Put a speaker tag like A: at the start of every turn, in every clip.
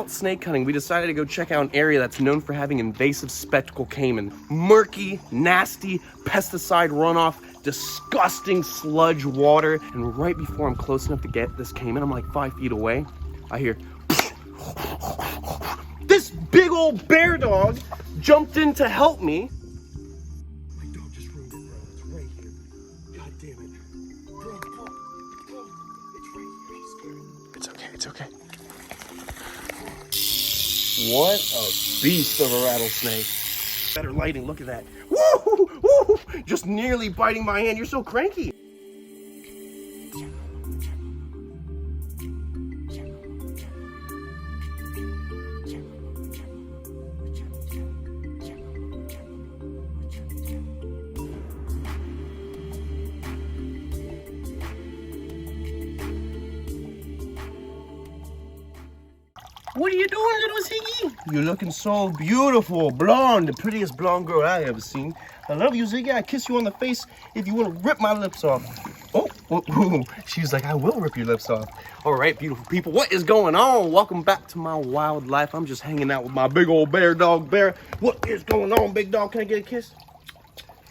A: out snake hunting, we decided to go check out an area that's known for having invasive spectacled caiman. Murky, nasty, pesticide runoff, disgusting sludge water. And right before I'm close enough to get this caiman, I'm like 5 feet away, I hear this big old bear dog jumped in to help me.
B: My dog just ruined it, bro. It's right here. God damn it. Bro, bro. It's right here. He's scared.
A: It's okay, it's okay. What a beast of a rattlesnake. Better lighting, look at that. Woo! Woo! Just nearly biting my hand. You're so cranky. What are you doing, little Ziggy? You're looking so beautiful, blonde, the prettiest blonde girl I ever seen. I love you, Ziggy. I kiss you on the face if you want to rip my lips off. Oh, she's like, I will rip your lips off. All right, beautiful people, what is going on? Welcome back to my wild life. I'm just hanging out with my big old bear dog, Bear. What is going on, big dog? Can I get a kiss?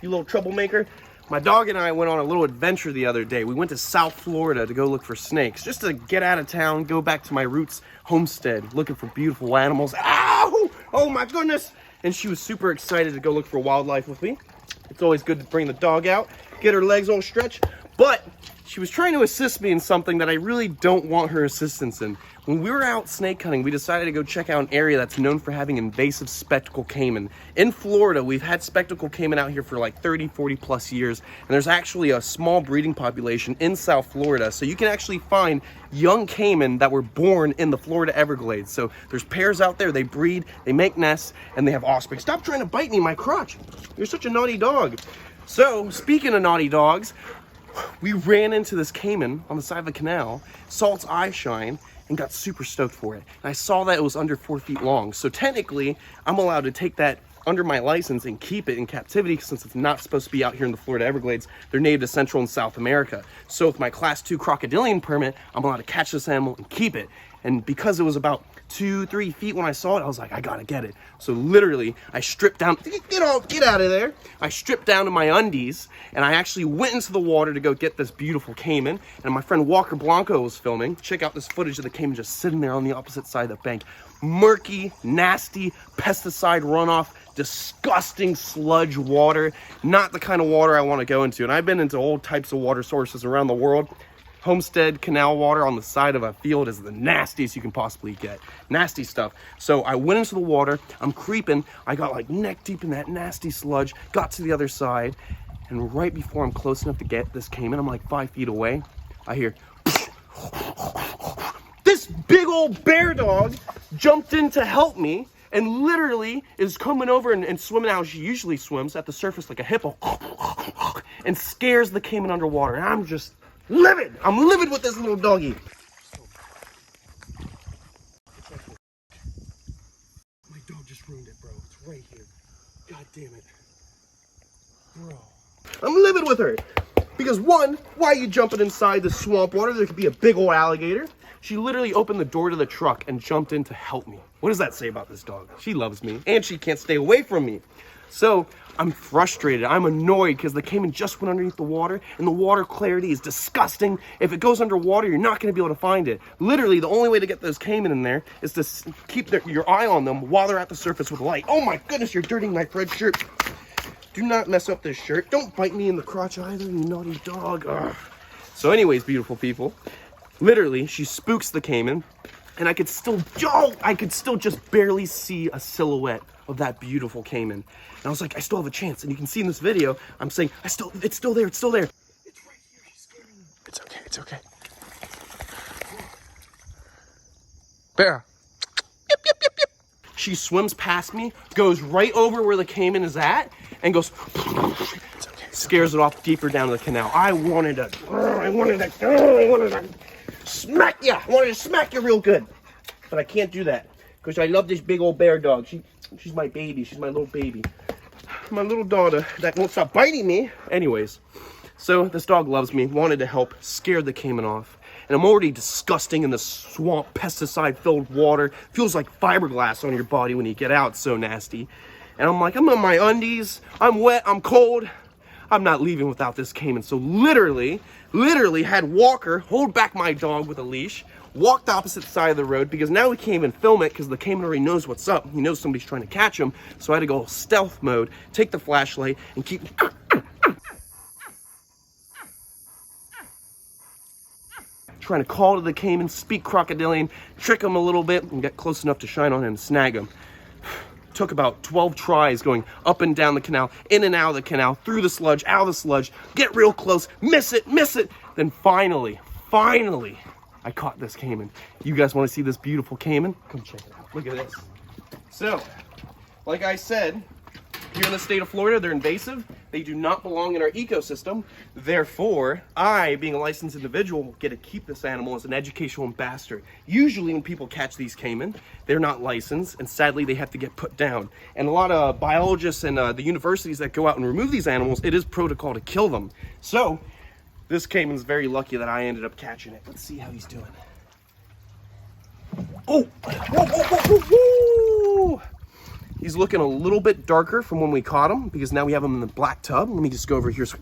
A: You little troublemaker. My dog and I went on a little adventure the other day. We went to South Florida to go look for snakes, just to get out of town, go back to my roots homestead, looking for beautiful animals. Ow! Oh my goodness! And she was super excited to go look for wildlife with me. It's always good to bring the dog out, get her legs all stretched, but she was trying to assist me in something that I really don't want her assistance in. When we were out snake hunting, we decided to go check out an area that's known for having invasive spectacled caiman. In Florida, we've had spectacled caiman out here for like 30, 40 plus years, and there's actually a small breeding population in South Florida, so you can actually find young caiman that were born in the Florida Everglades. So there's pairs out there, they breed, they make nests, and they have offspring. Stop trying to bite me in my crotch. You're such a naughty dog. So, speaking of naughty dogs, we ran into this caiman on the side of the canal, saw its eye shine, and got super stoked for it. And I saw that it was under 4 feet long. So technically, I'm allowed to take that under my license and keep it in captivity since it's not supposed to be out here in the Florida Everglades. They're native to Central and South America. So with my Class 2 crocodilian permit, I'm allowed to catch this animal and keep it. And because it was about 2-3 feet when I saw it, I was like, I gotta get it. So literally, I stripped down, get out of there. I stripped down to my undies, and I actually went into the water to go get this beautiful caiman. And my friend Walker Blanco was filming. Check out this footage of the caiman just sitting there on the opposite side of the bank. Murky, nasty, pesticide runoff, disgusting sludge water. Not the kind of water I want to go into. And I've been into all types of water sources around the world. Homestead canal water on the side of a field is the nastiest you can possibly get. Nasty stuff. So I went into the water, I'm creeping, I got like neck deep in that nasty sludge, got to the other side, and right before I'm close enough to get this caiman, I'm like 5 feet away, I hear this big old bear dog jumped in to help me and literally is coming over and swimming out. She usually swims at the surface like a hippo and scares the caiman underwater. And I'm just livid. I'm livid with this little doggy.
B: My dog just ruined it, bro. It's right here. God damn it. Bro.
A: I'm livid with her. Because one, why are you jumping inside the swamp water? There could be a big old alligator. She literally opened the door to the truck and jumped in to help me. What does that say about this dog? She loves me and she can't stay away from me. So I'm frustrated, I'm annoyed because the caiman just went underneath the water and the water clarity is disgusting. If it goes underwater, you're not gonna be able to find it. Literally, the only way to get those caiman in there is to keep your eye on them while they're at the surface with light. Oh my goodness, you're dirtying my red shirt. Do not mess up this shirt. Don't bite me in the crotch either, you naughty dog. Ugh. So anyways, beautiful people, literally, she spooks the caiman and I could still just barely see a silhouette of that beautiful caiman. And I was like, I still have a chance. And you can see in this video, I'm saying, it's still there, it's still there.
B: It's right here, she's scaring me.
A: It's okay, it's okay. Bear. Yep, yep, yep, yep. She swims past me, goes right over where the caiman is at, and goes, it's okay, scares it off deeper down the canal. I wanted to smack you. I wanted to smack you real good. But I can't do that because I love this big old bear dog. She's my baby. She's my little baby. My little daughter that won't stop biting me. Anyways, so this dog loves me, wanted to help, scared the caiman off. and I'm already disgusting in the swamp, pesticide-filled water. Feels like fiberglass on your body when you get out, it's so nasty. And I'm like, I'm in my undies, I'm wet, I'm cold. I'm not leaving without this Caiman. So literally had Walker hold back my dog with a leash, walked the opposite side of the road because now we can't even film it because the Caiman already knows what's up. He knows somebody's trying to catch him. So I had to go stealth mode, take the flashlight, and keep trying to call to the Caiman, speak crocodilian, trick him a little bit, and get close enough to shine on him and snag him. Took about 12 tries going up and down the canal, in and out of the canal, through the sludge, out of the sludge, get real close, miss it. Then finally, I caught this Caiman. You guys want to see this beautiful Caiman? Come check it out. Look at this. So, like I said, here in the state of Florida, they're invasive. They do not belong in our ecosystem. Therefore, I, being a licensed individual, get to keep this animal as an educational ambassador. Usually when people catch these Caiman, they're not licensed, and sadly they have to get put down. And a lot of biologists and the universities that go out and remove these animals, it is protocol to kill them. So, this Caiman's very lucky that I ended up catching it. Let's see how he's doing. Oh! Whoa, whoa, whoa, whoa, whoa. He's looking a little bit darker from when we caught him because now we have him in the black tub. Let me just go over here. So,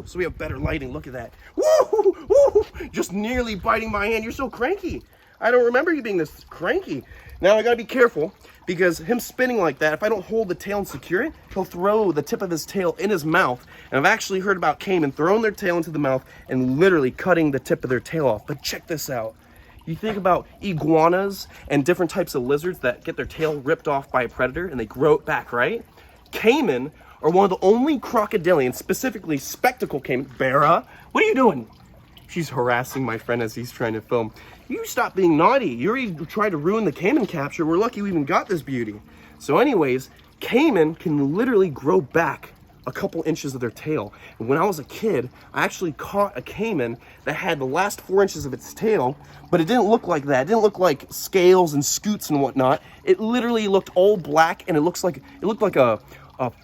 A: so we have better lighting. Look at that. Just nearly biting my hand. You're so cranky. I don't remember you being this cranky. Now I gotta be careful because him spinning like that, if I don't hold the tail and secure it, he'll throw the tip of his tail in his mouth. And I've actually heard about Caiman throwing their tail into the mouth and literally cutting the tip of their tail off. But check this out. You think about iguanas and different types of lizards that get their tail ripped off by a predator and they grow it back, right? Caiman are one of the only crocodilians, specifically spectacle Caiman. Bera, what are you doing? She's harassing my friend as he's trying to film. You stop being naughty. You already tried to ruin the Caiman capture. We're lucky we even got this beauty. So anyways, Caiman can literally grow back a couple inches of their tail. And when I was a kid, I actually caught a Caiman that had the last 4 inches of its tail, but it didn't look like that. It didn't look like scales and scoots and whatnot. It literally looked all black, and it looked like a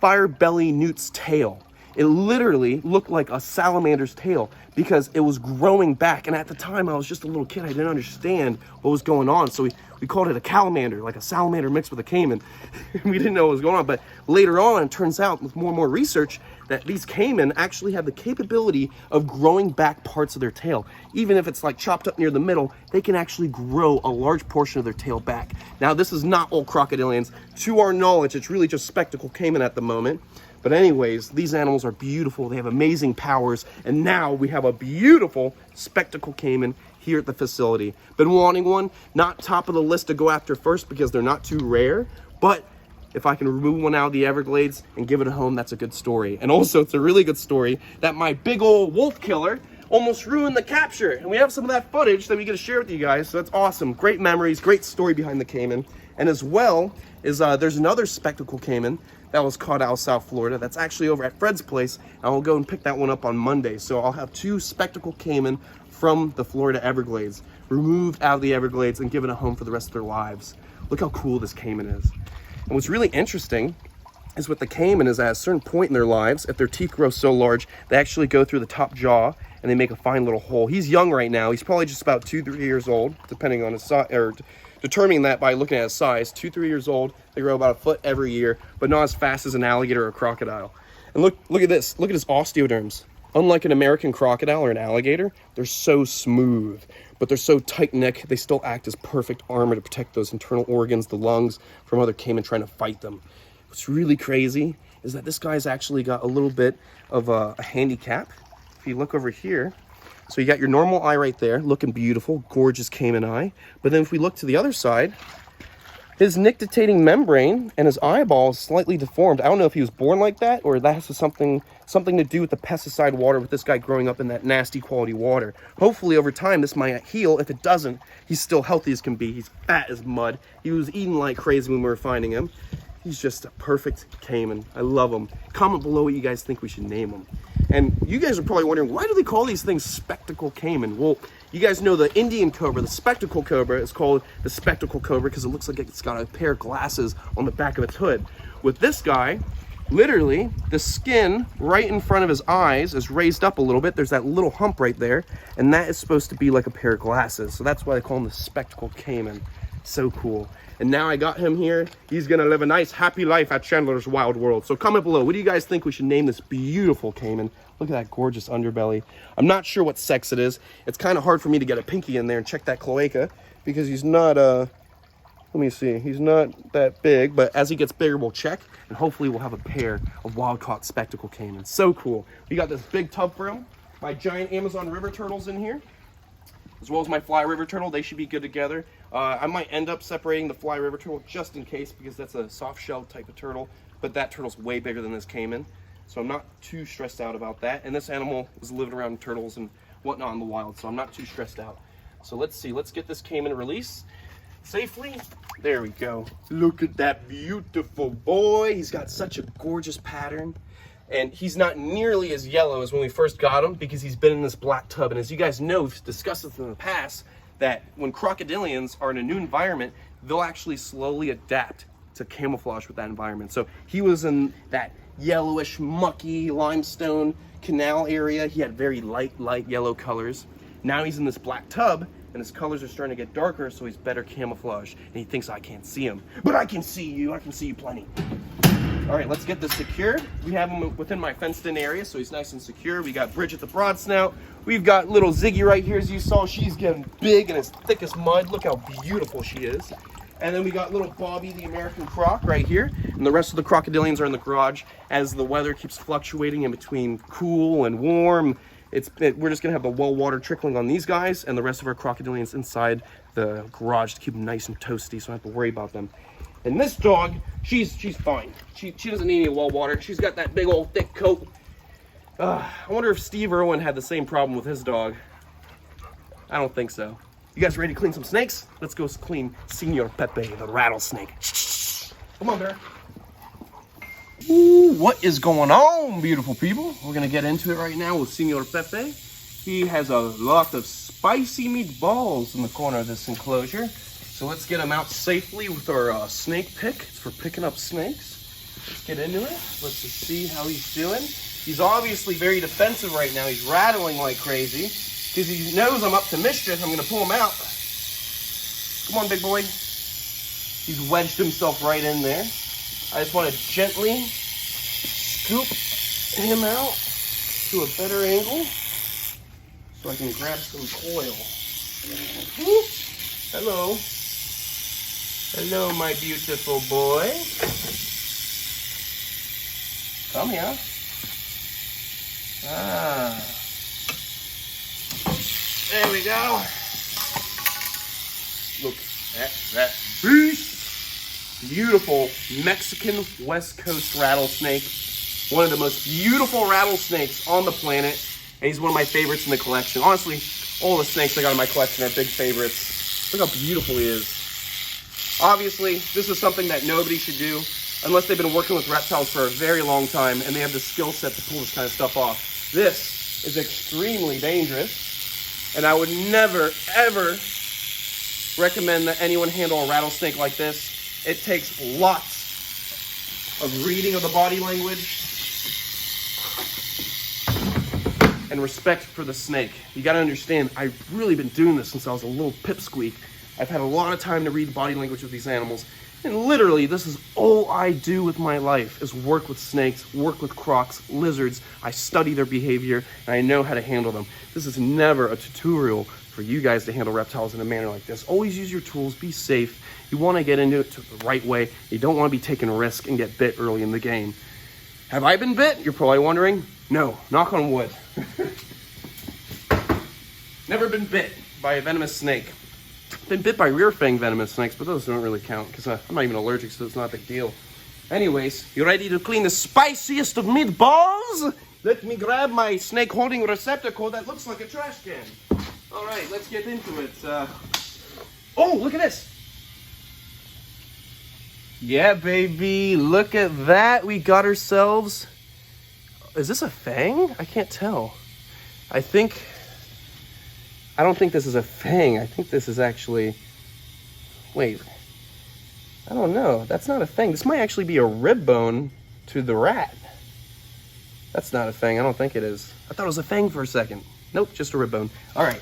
A: fire belly newt's tail. It literally looked like a salamander's tail because it was growing back. And at the time, I was just a little kid. I didn't understand what was going on. So we called it a calamander, like a salamander mixed with a Caiman. We didn't know what was going on. But later on, it turns out with more and more research that these Caiman actually have the capability of growing back parts of their tail. Even if it's like chopped up near the middle, they can actually grow a large portion of their tail back. Now, this is not all crocodilians. To our knowledge, it's really just spectacle Caiman at the moment. But anyways, these animals are beautiful. They have amazing powers. And now we have a beautiful spectacle Caiman here at the facility. Been wanting one, not top of the list to go after first because they're not too rare. But if I can remove one out of the Everglades and give it a home, that's a good story. And also, it's a really good story that my big old wolf killer almost ruined the capture. And we have some of that footage that we get to share with you guys. So that's awesome. Great memories, great story behind the Caiman. And as well is there's another spectacle Caiman that was caught out of South Florida that's actually over at Fred's place. And I'll go and pick that one up on Monday. So I'll have 2 spectacle Caiman from the Florida Everglades removed out of the Everglades and given a home for the rest of their lives. Look how cool this Caiman is. And what's really interesting is with the Caiman is at a certain point in their lives, if their teeth grow so large, they actually go through the top jaw and they make a fine little hole. He's young right now. He's probably just about 2-3 years old, depending on his size, or determining that by looking at his size. 2-3 years old, they grow about a foot every year, but not as fast as an alligator or a crocodile. And look at this. Look at his osteoderms. Unlike an American crocodile or an alligator, they're so smooth, but they're so tight-neck, they still act as perfect armor to protect those internal organs, the lungs, from other Caiman trying to fight them. What's really crazy is that this guy's actually got a little bit of a handicap. If you look over here, so you got your normal eye right there, looking beautiful, gorgeous Caiman eye. But then if we look to the other side, his nictitating membrane and his eyeball is slightly deformed. I don't know if he was born like that or that has something to do with the pesticide water with this guy growing up in that nasty quality water. Hopefully over time this might heal. If it doesn't, he's still healthy as can be. He's fat as mud. He was eating like crazy when we were finding him. He's just a perfect Caiman. I love him. Comment below what you guys think we should name him. And you guys are probably wondering, why do they call these things spectacle Caiman? Well, you guys know the Indian cobra, the spectacle cobra, is called the spectacle cobra because it looks like it's got a pair of glasses on the back of its hood. With this guy, literally, the skin right in front of his eyes is raised up a little bit. There's that little hump right there, and that is supposed to be like a pair of glasses. So that's why they call him the spectacled Caiman. So cool. And now I got him here. He's gonna live a nice, happy life at Chandler's Wild World. So comment below, what do you guys think we should name this beautiful Caiman? Look at that gorgeous underbelly. I'm not sure what sex it is. It's kind of hard for me to get a pinky in there and check that cloaca because he's not, let me see, he's not that big, but as he gets bigger, we'll check, and hopefully we'll have a pair of wild-caught spectacled Caimans. So cool. We got this big tub for him, my giant Amazon river turtles in here, as well as my fly river turtle. They should be good together. I might end up separating the fly river turtle just in case, because that's a soft shell type of turtle, but that turtle's way bigger than this Caiman, so I'm not too stressed out about that. And this animal is living around turtles and whatnot in the wild, so I'm not too stressed out. So let's see, let's get this Caiman released safely. There we go. Look at that beautiful boy. He's got such a gorgeous pattern, and he's not nearly as yellow as when we first got him because he's been in this black tub. And as you guys know, we've discussed this in the past, that when crocodilians are in a new environment, they'll actually slowly adapt to camouflage with that environment. So he was in that yellowish, mucky limestone canal area. He had very light yellow colors. Now he's in this black tub, and his colors are starting to get darker, so he's better camouflaged. And he thinks I can't see him, but I can see you. I can see you plenty. All right, let's get this secured. We have him within my fenced-in area, so he's nice and secure. We got Bridget the broad snout. We've got little Ziggy right here, as you saw. She's getting big and as thick as mud. Look how beautiful she is. And then we got little Bobby, the American croc, right here. And the rest of the crocodilians are in the garage as the weather keeps fluctuating in between cool and warm. We're just gonna have the well water trickling on these guys, and the rest of our crocodilians inside the garage to keep them nice and toasty, so I don't have to worry about them. And this dog, she's fine. She doesn't need any well water. She's got that big old thick coat. I wonder if Steve Irwin had the same problem with his dog. I don't think so. You guys ready to clean some snakes? Let's go clean Senor Pepe, the rattlesnake. Come on, Bear. Ooh, what is going on, beautiful people? We're gonna get into it right now with Senor Pepe. He has a lot of spicy meatballs in the corner of this enclosure. So let's get him out safely with our snake pick. It's for picking up snakes. Let's get into it. Let's just see how he's doing. He's obviously very defensive right now. He's rattling like crazy because he knows I'm up to mischief. I'm gonna pull him out. Come on, big boy. He's wedged himself right in there. I just want to gently scoop him out to a better angle so I can grab some coil. Whoop. Hello. Hello, my beautiful boy. Come here. Ah. There we go. Look at that beast. Beautiful Mexican West Coast rattlesnake. One of the most beautiful rattlesnakes on the planet. And he's one of my favorites in the collection. Honestly, all the snakes I got in my collection are big favorites. Look how beautiful he is. Obviously, this is something that nobody should do unless they've been working with reptiles for a very long time and they have the skill set to pull this kind of stuff off. This is extremely dangerous, and I would never, ever recommend that anyone handle a rattlesnake like this. It takes lots of reading of the body language and respect for the snake. You gotta understand, I've really been doing this since I was a little pipsqueak. I've had a lot of time to read body language with these animals. And literally, this is all I do with my life, is work with snakes, work with crocs, lizards. I study their behavior, and I know how to handle them. This is never a tutorial for you guys to handle reptiles in a manner like this. Always use your tools, be safe. You want to get into it the right way. You don't want to be taking a risk and get bit early in the game. Have I been bit? You're probably wondering. No, knock on wood. Never been bit by a venomous snake. Been bit by rear fang venomous snakes, but those don't really count because I'm not even allergic, so it's not a big deal. Anyways, you ready to clean the spiciest of meatballs? Let me grab my snake holding receptacle that looks like a trash can. All right, let's get into it. Oh, look at this. Yeah, baby, look at that. We got ourselves, is this a fang? I can't tell. I don't think this is a fang. I think this is actually, wait, I don't know. That's not a fang. This might actually be a rib bone to the rat. That's not a fang. I don't think it is. I thought it was a fang for a second. Nope, just a rib bone. All right,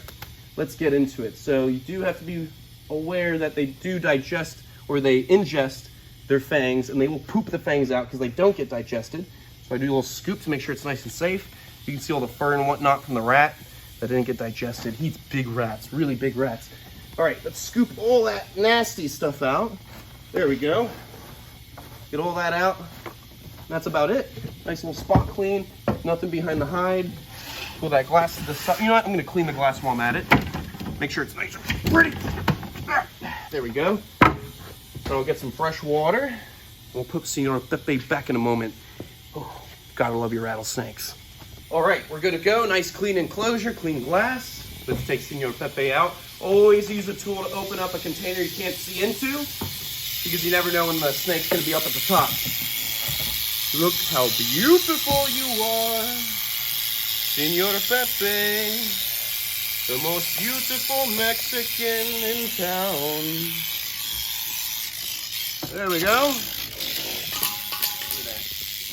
A: let's get into it. So you do have to be aware that they do digest, or they ingest their fangs, and they will poop the fangs out because they don't get digested. So I do a little scoop to make sure it's nice and safe. You can see all the fur and whatnot from the rat that didn't get digested. He eats big rats, really big rats. All right, let's scoop all that nasty stuff out. There we go. Get all that out. That's about it. Nice little spot clean. Nothing behind the hide. Pull that glass to the side. You know what? I'm going to clean the glass while I'm at it. Make sure it's nice and pretty. There we go. So I'll get some fresh water. We'll put Senor Pepe back in a moment. Oh, gotta love your rattlesnakes. All right, we're good to go. Nice clean enclosure, clean glass. Let's take Senor Pepe out. Always use a tool to open up a container you can't see into, because you never know when the snake's gonna be up at the top. Look how beautiful you are, Senor Pepe, the most beautiful Mexican in town. There we go.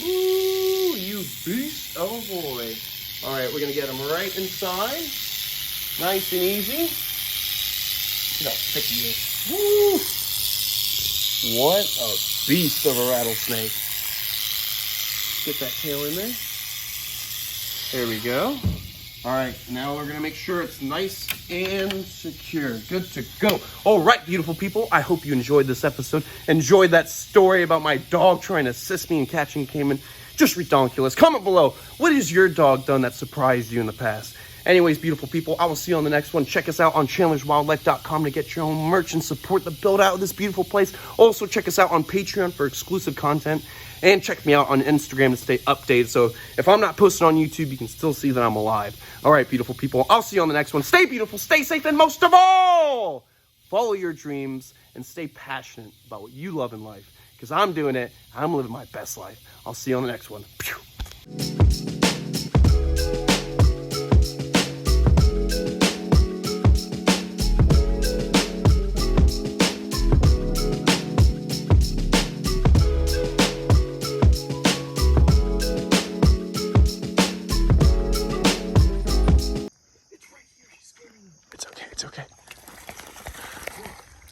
A: Ooh, you beast of a boy. All right, we're gonna get him right inside. Nice and easy. Look how thick he is. Woo! What a beast of a rattlesnake. Get that tail in there. There we go. All right, now we're gonna make sure it's nice and secure. Good to go. All right, beautiful people. I hope you enjoyed this episode. Enjoyed that story about my dog trying to assist me in catching Caiman. Just redonkulous. Comment below, what has your dog done that surprised you in the past? Anyways, beautiful people, I will see you on the next one. Check us out on chandlerswildlife.com to get your own merch and support the build out of this beautiful place. Also, check us out on Patreon for exclusive content. And check me out on Instagram to stay updated. So if I'm not posting on YouTube, you can still see that I'm alive. All right, beautiful people. I'll see you on the next one. Stay beautiful, stay safe, and most of all, follow your dreams and stay passionate about what you love in life. Because I'm doing it. I'm living my best life. I'll see you on the next one. Pew.